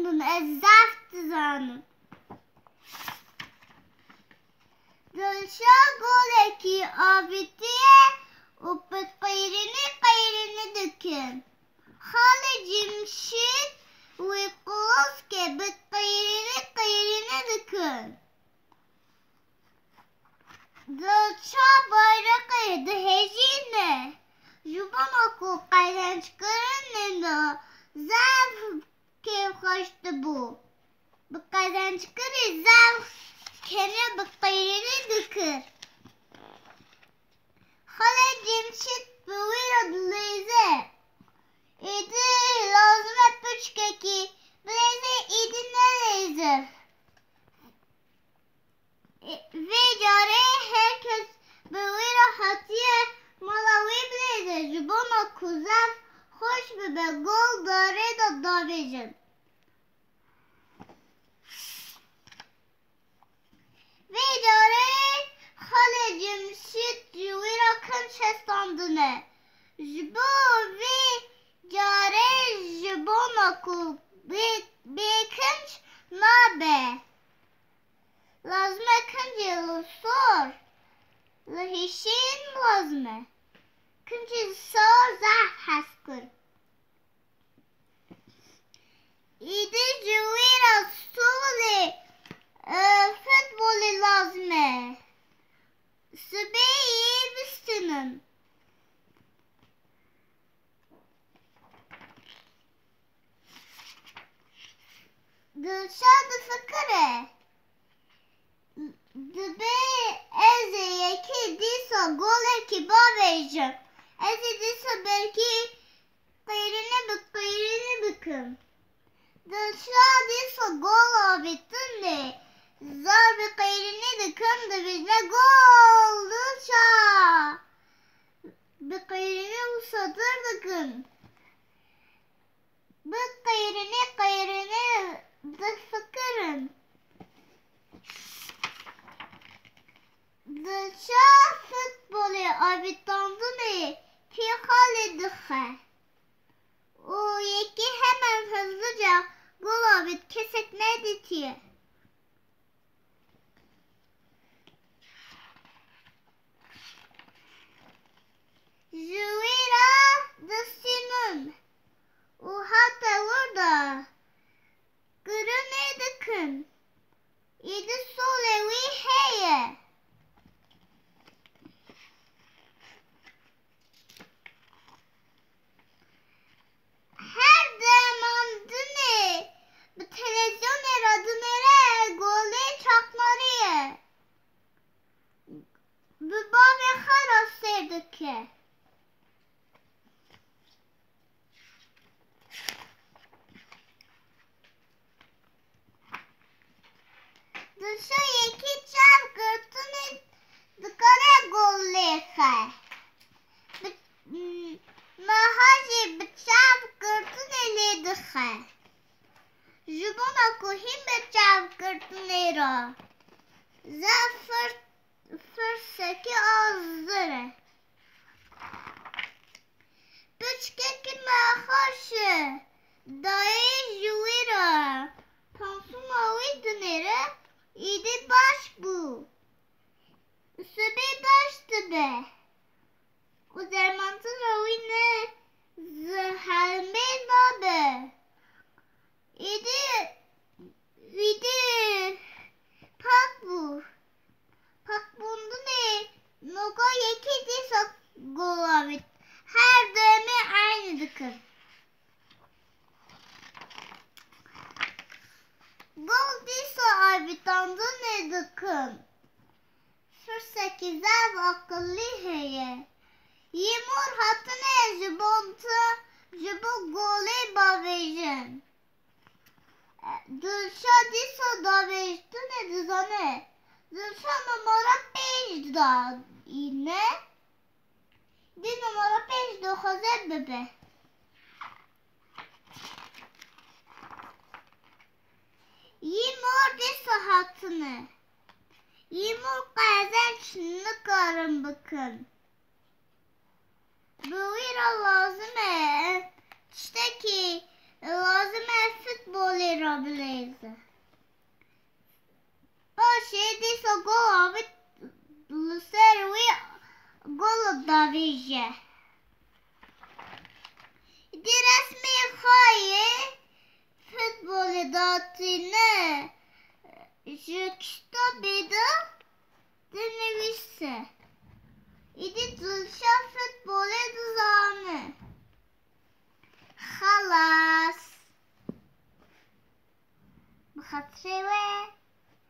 من الزفت زنم دلشا گلکی آبیتیه و به قیرینی دکن خال جمشید و قوس که به قیرینی دکن دلشا bayrakı دهجینه جبان اکو قیدنچ کرنه زف که خوشت بو به قیدنچ کری زف کنه به قیرینی دکر خاله جمشید بویرد لیزه ایدی لازمه پچکه کی بلیزه ایدی نلیزه ve jare herkes böyle hatiye malawi blize jubona kuzaf hoş bebe gol dare da davejin ve jare hale cemşit juvira kan şestandine jubo ve jare jubona ku bekinç nabe لازمه کنجی لسور لحشین لازمه کنجی سور زحف هست کن ایده جویر سولی futboli لازمه سبیی بستنم دلشاد فکره دبی از یکی دیسا گله کی با ویجم از دیسا برکی قیرینی بکن دلشا دیسا گل آبیتن دی زار به قیرینی دکن دبیجne گل دلشا به قیرینی usadır dکن به قیرینی دفکرن دلشا futbolu abitandını ki halidıkı. O yeki hemen hızlıca gol abit kesek neydi ki? Juvira dışının. O hatta burada. Gırın edikın. İdi solevi heye. Her demandını bu televizyon eradınere gole çakmarıya. Bu bana haras sevdiki. Dışa yeki çam kırtını dıkara golle kay. Mahaji bıçam kırtın eli dıkı. Jubona kuhim bıçam kırtın era. Zafır fırsaki ağızları. Bıçkeki mahaşı. Dayı juvira. Pansuma uydunere. İdi baş bu. Sübe baştı be. O dermantın ravine zıhalme nabe. İdi pak bu. Pak bundu ne? Noga yeki disa golavit. Her dövme aynı dıkır. Gol disa abitandı ne dıkın. Fırsakizel akıllı heye. Yimur hatine jibontu jibu gole bavejin. Dulşa diso davejtu ne dizane. Dulşa numara 5 da yine. Di numara 5 da hazır bebe. Yimur diso hatine. Yimur qazen çınlı karın bakın. Bu lazım işte ki لازم فوتبال را بلیزه باشه دیسا گل آبی سروی گل داویجه دی رسمی خواهی فوتبال داتینه کتابی ده دنویسه ایدی دلشا فوتبال دزانه خلاص بخاطر